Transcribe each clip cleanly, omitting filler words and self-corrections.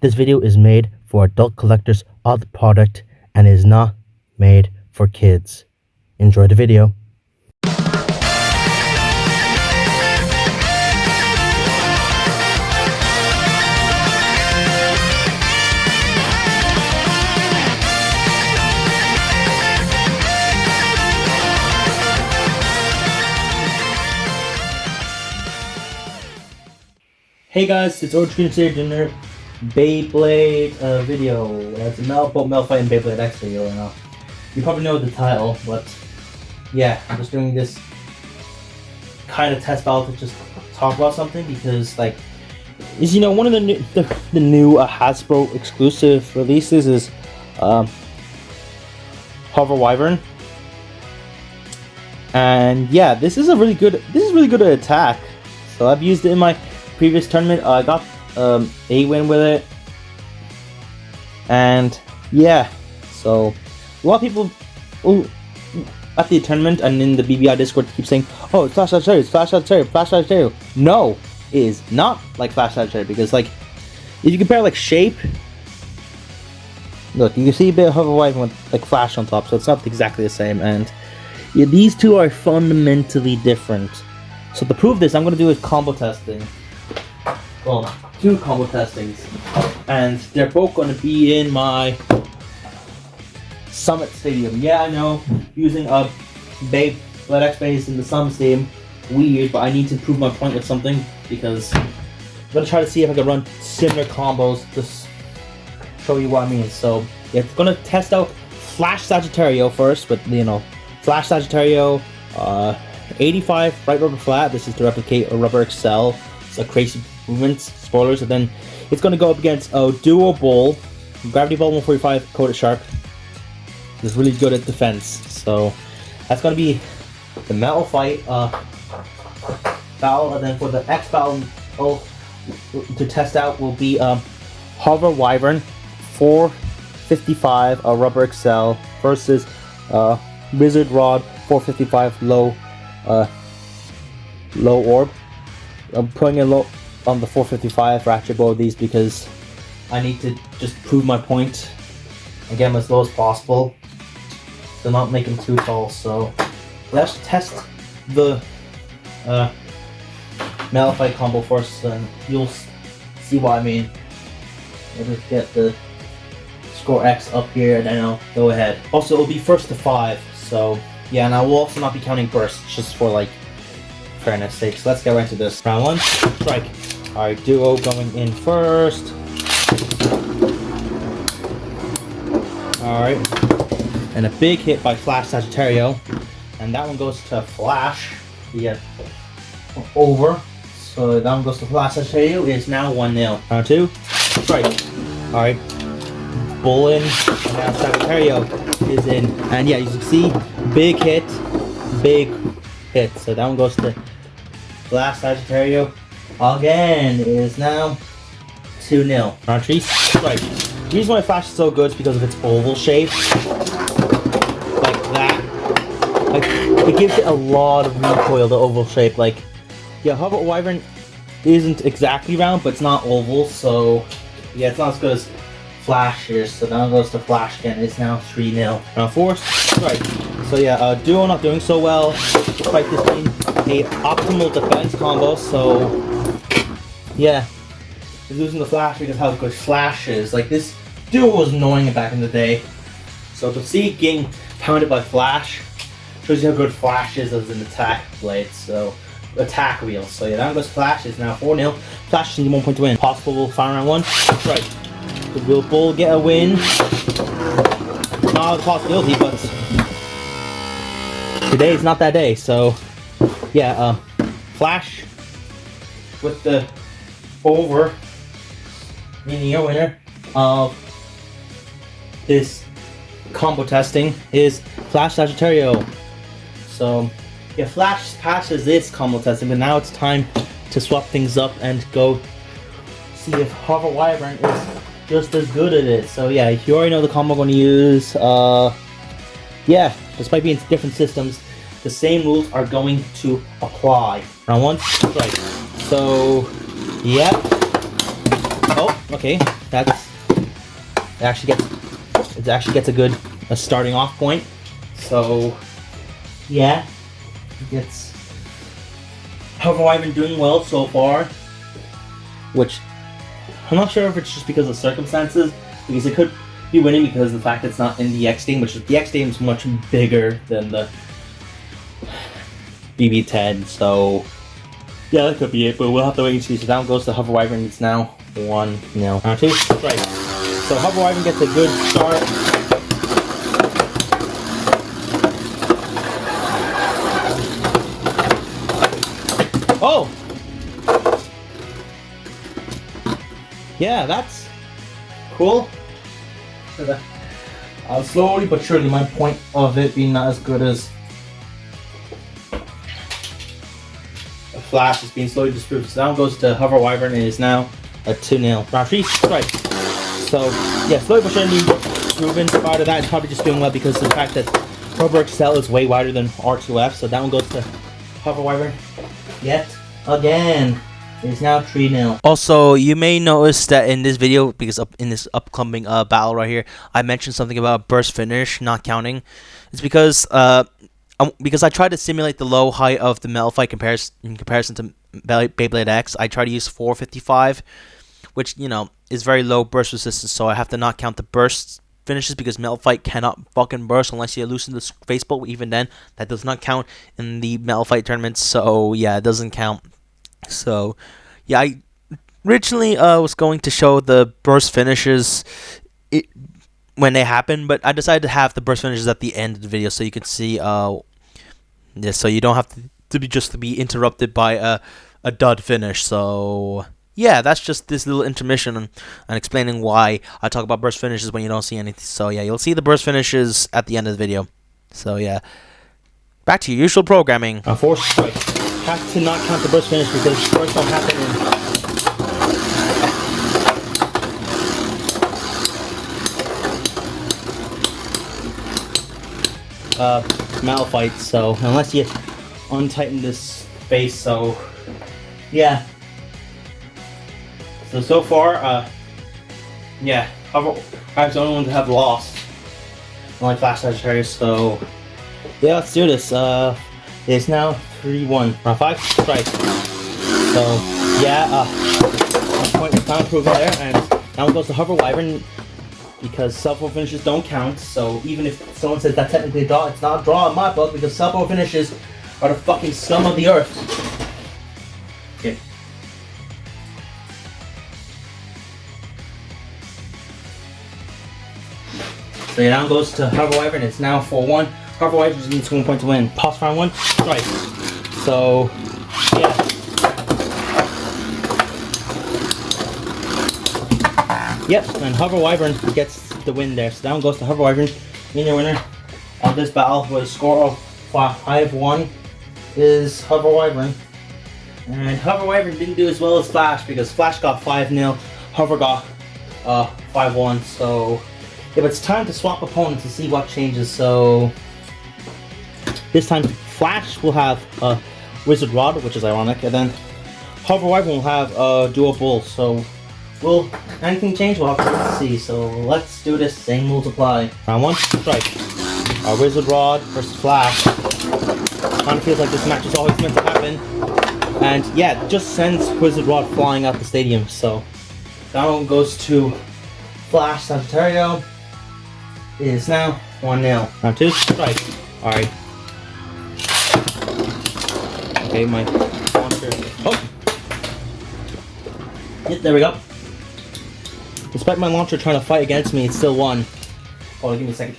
This video is made for adult collectors of the product and is not made for kids. Enjoy the video. Hey guys, it's AuraDragoon Beyblade video. It's a Metal Fight and Beyblade X video right now. You probably know the title, but yeah, I'm just doing this kind of test battle to just talk about something because, like, is one of the new Hasbro exclusive releases is hOvEr WyVeRn, and yeah, this is really good at attack. So I've used it in my previous tournament. I got a win with it, and yeah, so a lot of people at the tournament and in the BBI Discord keep saying, "Oh, it's fLaSh, it's fLaSh, fLaSh." No, it is not like fLaSh, because, like, if you compare, like, shape, look, you can see a bit of hOvEr WyVeRn with, like, fLaSh on top, so it's not exactly the same, and yeah, these two are fundamentally different. So to prove this, I'm going to do a combo testing. Well, two combo testings, and they're both going to be in my Summit Stadium. Yeah, I know, using a BEYBLADE X base in the Summit Stadium, weird, but I need to prove my point with something, because I'm going to try to see if I can run similar combos to show you what I mean. So yeah, it's going to test out fLaSh SaGiTtArIo first, with, fLaSh SaGiTtArIo, 85 right rubber flat. This is to replicate a rubber XL. So crazy movements, spoilers, and then it's going to go up against a duo bull, gravity ball 145 coated sharp. It's really good at defense. So that's going to be the Metal Fight battle, and then for the X battle to test out will be hOvEr WyVeRn 455 rubber XL versus Wizard Rod 455 low orb. I'm putting it low on the 455 for actually both of these because I need to just prove my point and get them as low as possible, so not make them too tall. So let's test the Metal Fight combo first, and you'll see what I mean. I'll just get the score X up here, and then I'll go ahead. Also, it'll be first to 5, so yeah, and I will also not be counting bursts, just for, like, fairness sake. So let's get right into this. Round 1, strike. Alright, duo going in first. Alright. And a big hit by fLaSh SaGiTtArIo. And that one goes to fLaSh. Yeah. Over. So that one goes to fLaSh SaGiTtArIo. It's now 1-0. Round 2, strike. Alright. Bull in. And now SaGiTtArIo is in. And yeah, you can see, big hit. Big hit. So that one goes to fLaSh SaGiTtArIo. Again, it is now 2-0. Round 3, strike. The reason why fLaSh is so good is because of its oval shape. Like that. Like, it gives it a lot of recoil, the oval shape. Like, yeah, hOvEr WyVeRn isn't exactly round, but it's not oval, so yeah, it's not as good as fLaSh here. So now it goes to fLaSh again. It's now 3-0. Round 4, strike. So yeah, duo not doing so well, despite this being a optimal defense combo. So yeah, he's losing the fLaSh because how good fLaSh is. Like, this duo was annoying back in the day. So to see it getting pounded by fLaSh shows you how good fLaSh is as an attack blade. So attack wheel. So yeah, that goes fLaSh. Is now 4-0. fLaSh needs 1 point to win. Possible final round 1. Strike. Will Bull get a win? Not a possibility, but today is not that day. So yeah, fLaSh with the over meaning your winner of this combo testing is fLaSh SaGiTtArIo. So yeah, fLaSh passes this combo testing, but now it's time to swap things up and go see if hOvEr WyVeRn is just as good at it. So yeah, you already know the combo I'm going to use. Yeah, despite being different systems, the same rules are going to apply. Round 1, strike. So yeah. Oh, Okay, it actually gets a starting off point. So yeah, it gets hOvEr doing well so far, which I'm not sure if it's just because of circumstances, because it could be winning because of the fact it's not in the X game, which the X game is much bigger than the BB10. So yeah, that could be it, but we'll have to wait and see. So down goes to hOvEr. It's now 1-0. Round 2, right. So hOvEr gets a good start. Oh! Yeah, that's cool. Slowly but surely, my point of it being not as good as fLaSh is being slowly disproved. So down goes to hOvEr. It is now a 2-0. Round 3, right. So yeah, slowly but surely improving. Part of that is probably just doing well because of the fact that hOvEr Excel is way wider than R2F. So that one goes to hOvEr yet again. It is now 3-0. Also, you may notice that in this video, because in this upcoming battle right here, I mentioned something about burst finish not counting. It's because I tried to simulate the low height of the Metal Fight in comparison to BEYBLADE X. I tried to use 455, which, you know, is very low burst resistance, so I have to not count the burst finishes because Metal Fight cannot fucking burst unless you loosen the Facebook. Even then, that does not count in the Metal Fight tournaments, so yeah, it doesn't count. So yeah, I originally was going to show the burst finishes when they happen, but I decided to have the burst finishes at the end of the video so you can see yeah, so you don't have to be interrupted by a dud finish. So yeah, that's just this little intermission and explaining why I talk about burst finishes when you don't see anything. So yeah, you'll see the burst finishes at the end of the video. So yeah, back to your usual programming. Force strike. Have to not count the burst finish because bursts don't happen in Metal Fight, so unless you untighten this face, so yeah. So far, yeah, I was the only one to have lost. Only fLaSh SaGiTtArIo, so yeah, let's do this. It's now 3-1. Round 5, strike. So yeah, my point was not improving there, and now it goes to WyVeRn because self-roll finishes don't count. So even if someone says that's technically a draw, it's not a draw in my book because self-roll finishes are the fucking scum of the earth. Okay. So yeah, now it goes to WyVeRn. It's now 4-1. WyVeRn just needs 1 point to win. Pause round 1, strike. So yeah. Yep, and WyVeRn gets the win there. So down goes to WyVeRn. And your winner of this battle with a score of 5-1 is WyVeRn. And WyVeRn didn't do as well as fLaSh because fLaSh got 5-0, hOvEr got 5-1. So yeah, but it's time to swap opponents to see what changes. So this time fLaSh will have a Wizard Rod, which is ironic, and then WyVeRn will have a Duo Bull. So will anything change? We'll have to see. So let's do this. Same rules apply. Round 1, strike. Our Wizard Rod versus fLaSh. Kind of feels like this match is always meant to happen. And yeah, it just sends Wizard Rod flying out the stadium. So that one goes to fLaSh SaGiTtArIo. It is now 1-0. Round 2, strike. Alright. Okay, my launcher. Oh! Yep, there we go. Despite my launcher trying to fight against me, it still won. Hold on, give me a second.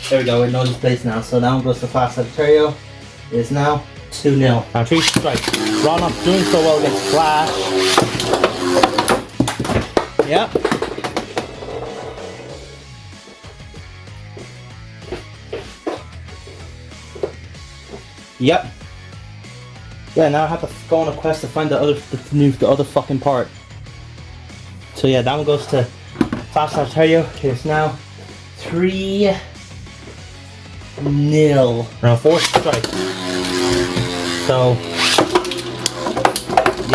There we go, it knows its place now. So that one goes to fLaSh SaGiTtArIo. It is now 2-0. Round 3, strike. Raw not doing so well against fLaSh. Yep. Yep. Yeah, now I have to go on a quest to find the other fucking part. So yeah, that one goes to fLaSh SaGiTtArIo. It is now 3-1. 0. Round 4, strike. So,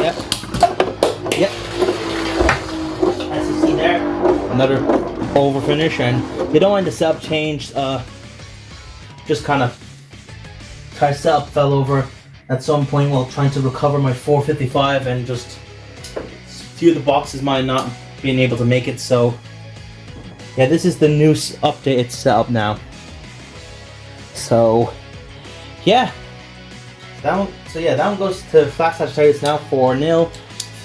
yep. As you see there, another over finish, and you don't want the setup change. Just kind of try setup fell over at some point while trying to recover my 455, and just a few of the boxes might not being able to make it. So yeah, this is the new updated setup now. So yeah, that one goes to fLaSh SaGiTtArIo now 4-0.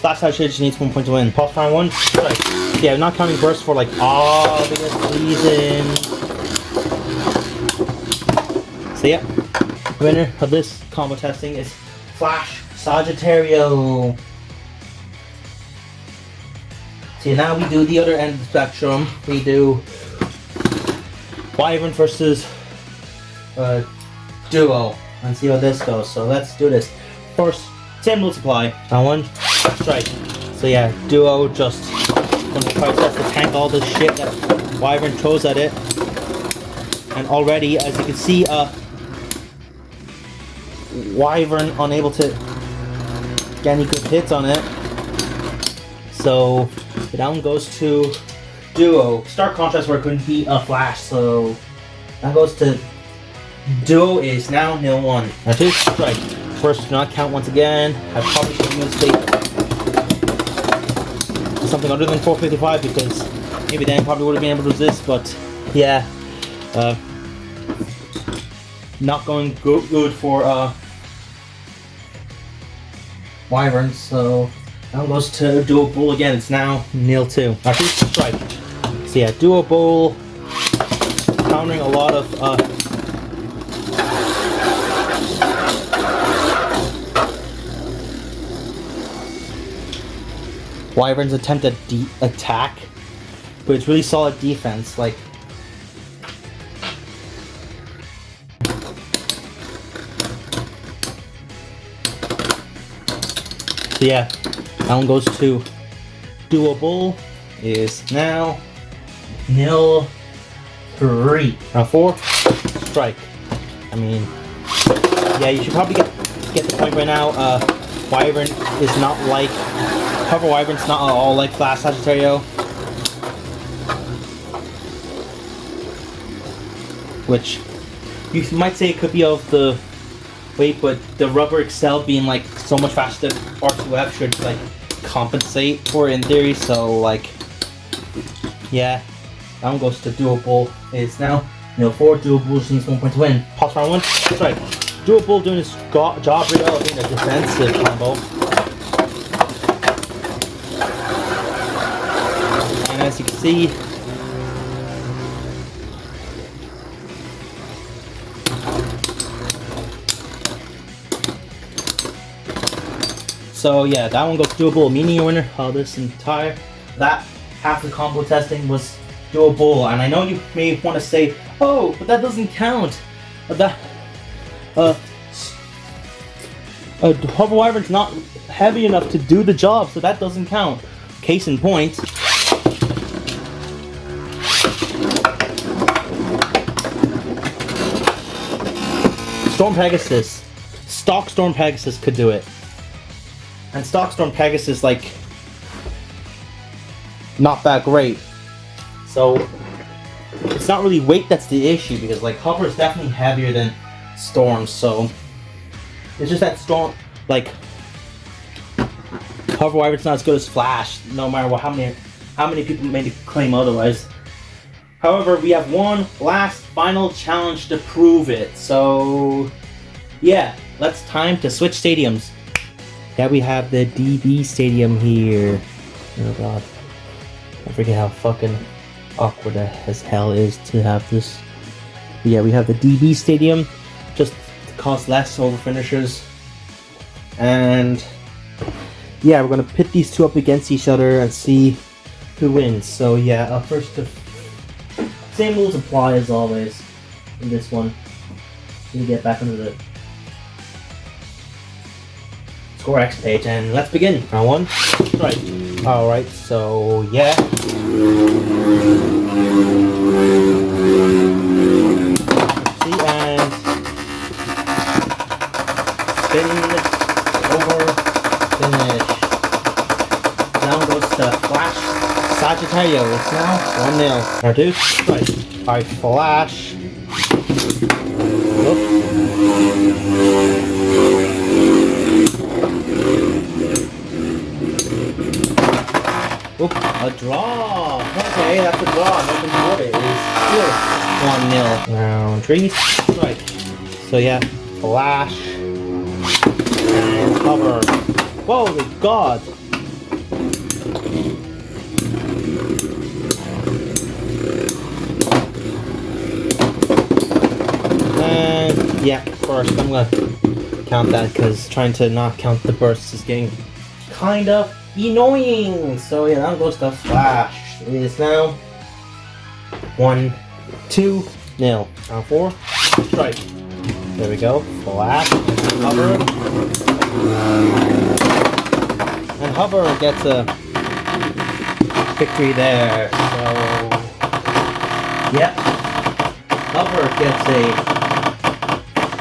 fLaSh SaGiTtArIo needs 1 point to win. Pulse round 1. Right. Yeah, I'm not counting bursts for like obvious reasons. So yeah, winner of this combo testing is fLaSh SaGiTtArIo. See, now we do the other end of the spectrum. We do WyVeRn versus Duo, and see how this goes. So let's do this. First, same multiply. Round 1, strike. So yeah, Duo just gonna try to tank all this shit that WyVeRn throws at it. And already, as you can see, WyVeRn unable to get any good hits on it. So down goes to Duo. Stark contrast where it couldn't beat a fLaSh, so that goes to Duo is now 0-1. Now 2, strike. First, do not count once again. I probably should have used something other than 455 because maybe then probably would have been able to resist, but yeah. Not going good for WyVeRn, so now goes to Duo Bull again. It's now 0-2. Now 2, strike. So yeah, Duo Bull countering a lot of WyVeRn's attempt at attack, but it's really solid defense. Like, so yeah, that one goes to Duo Bull is now 0-3. Round 4, strike. I mean, yeah, you should probably get the point by now. WyVeRn is not like, however, WyVeRn's not at all like fLaSh SaGiTtArIo, which you might say it could be of the weight, but the rubber Excel being like so much faster than R2F should like compensate for it in theory. So like, yeah, that one goes to Duo Bull. It's now 0-4. Duo Bull just needs 1 point to win. Pulse round 1. That's right. Duo Bull doing his job re-elevating a defensive combo. And as you can see, so yeah, that one goes to Duo Bull, meaning a winner of this entire, that half the combo testing was Duo Bull. And I know you may want to say, oh, but that doesn't count. Hover WyVeRn's not heavy enough to do the job, so that doesn't count. Case in point, Storm Pegasus. Stock Storm Pegasus could do it. And stock Storm Pegasus, like, not that great. So it's not really weight that's the issue, because like Hover is definitely heavier than Storm. So it's just that Storm, like, Hover WyVeRn's not as good as fLaSh, no matter what, how many people made a claim otherwise. However, we have one last final challenge to prove it. So yeah, let's time to switch stadiums. Yeah, we have the DB stadium here. Oh god, I forget how fucking awkward as hell it is to have this. But yeah, we have the DB stadium, just to cost less over finishers. And yeah, we're gonna pit these two up against each other and see who wins. So yeah, first the same rules apply as always in this one. Let me get back into the Score X page and let's begin. Round 1. Right. Alright, so yeah. See, spin, over, finish. Now goes to flash SaGiTtArIo. It's now 1-0. Round 2, right. By flash. Oop. Oop, a draw. Okay, that's a draw. Nothing to worry. It is still 1-0. Round 3, right. So yeah, flash and hOvEr. Holy God! And yeah, first I'm gonna count that because trying to not count the bursts is getting kind of annoying. So yeah, that goes to flash. It is now 1-2-0. Round 4, strike. There we go. Flash and hOvEr. And hOvEr gets a victory there. So yep. hOvEr gets a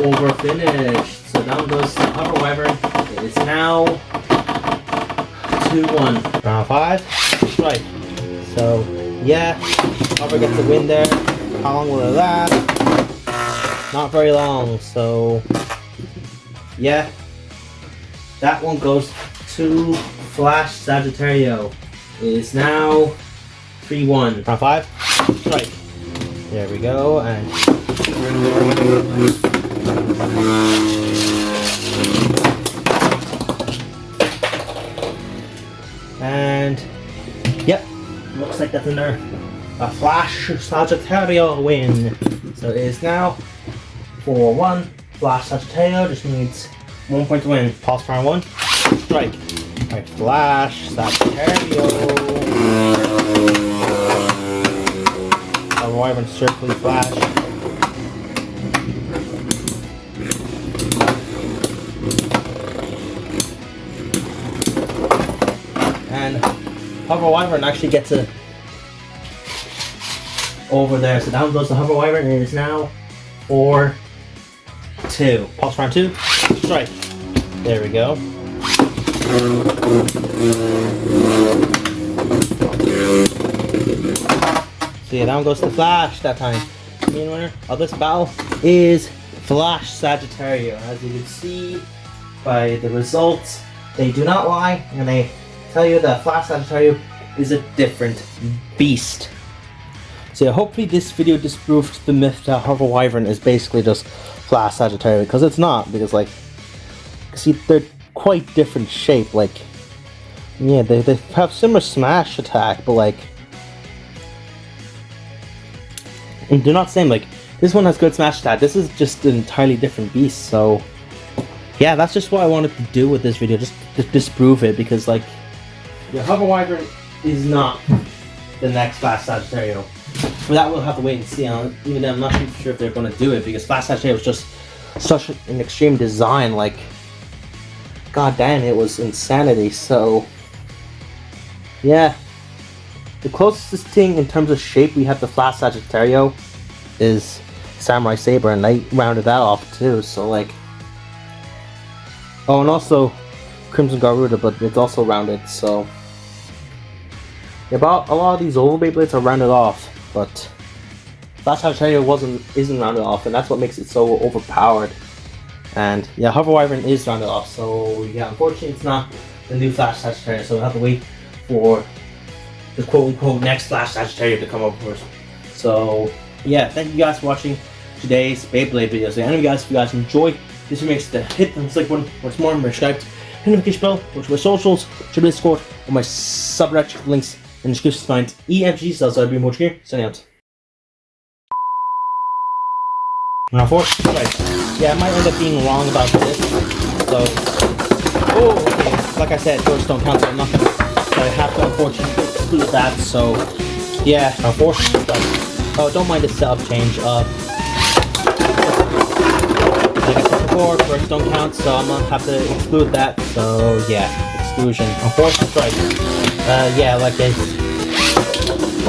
over finish. So down goes hOvEr WyVeRn. It's now 2-1. Round 5. Right. So yeah, hOvEr gets the win there. How long will it last? Not very long. So yeah, that one goes to flash SaGiTtArIo. It is now 3-1. Round 5. Right. There we go. And yep, looks like that's another a flash SaGiTtArIo win. So it is now 4-1. Flash SaGiTtArIo just needs 1 point to win. Pause for round 1. Strike. Right, flash SaGiTtArIo. WyVeRn circling flash. And hOvEr WyVeRn actually gets a over there. So down goes the hOvEr WyVeRn, and it is now 4-2. Pause for round 2. Strike. There we go. So yeah, down goes the flash that time. The main winner of this battle is flash SaGiTtArIo. As you can see by the results, they do not lie, and they tell you that flash SaGiTtArIo is a different beast. So yeah, hopefully this video disproved the myth that hOvEr WyVeRn is basically just flash SaGiTtArIo, because it's not. Because like, see, they're quite different shape. Like, yeah, they have similar smash attack, but like, and they're not the same. Like, this one has good smash attack. This is just an entirely different beast. So yeah, that's just what I wanted to do with this video, just to disprove it, because like, yeah, hOvEr WyVeRn is not the next flash SaGiTtArIo. But that we'll have to wait and see. Even then, I'm not too sure if they're going to do it, because flash SaGiTtArIo was just such an extreme design. Like, god damn, it was insanity. So yeah, the closest thing in terms of shape we have to flash SaGiTtArIo is Samurai Saber, and I rounded that off too. So like, oh, and also Crimson Garuda, but it's also rounded. So yeah, about a lot of these old Beyblades are rounded off, but flash SaGiTtArIo isn't rounded off, and that's what makes it so overpowered. And yeah, hOvEr WyVeRn is rounded off, so yeah, unfortunately it's not the new flash SaGiTtArIo, so we'll have to wait for the quote-unquote next flash SaGiTtArIo to come up first. So yeah, thank you guys for watching today's Beyblade video. So anyway guys, if you guys enjoyed this video, make sure to hit the like button once more, subscribe, hit the notification bell, go to my socials, should be Discord, or my subreddit links in the description to find EMGG, so I'll be more here. Signing out. Round 4. Right. Yeah, I might end up being wrong about this. So, oh, okay. Like I said, bursts don't count, so I'm not gonna. So I have to unfortunately exclude that. So, yeah, round 4. Right. Oh, don't mind the setup change. Like I said before, bursts don't count, so I'm gonna have to exclude that. So, yeah, exclusion. Round 4. Right. Yeah, like I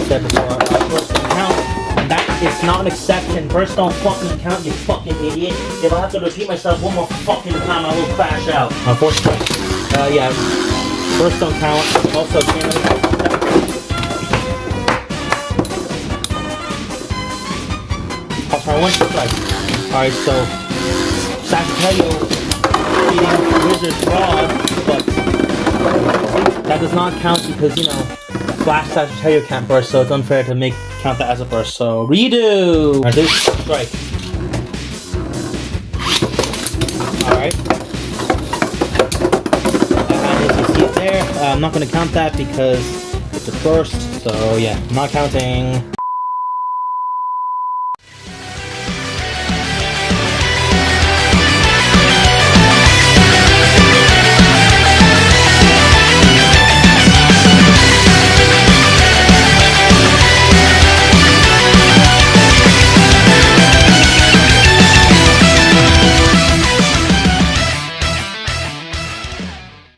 said before, bursts don't count, and that It's not an exception. Bursts don't fucking count, you fucking idiot. If I have to repeat myself one more fucking time, I will crash out. Unfortunately. Yeah. Bursts don't count. Also, one strike. Alright, so SaGiTtArIo beating Wizard's Rod, but that does not count because, you know, fLaSh SaGiTtArIo can't burst, so it's unfair to count that as a burst. So redo! Alright, this strike. Alright. And as you see it there, I'm not going to count that because it's a burst, so yeah, I'm not counting.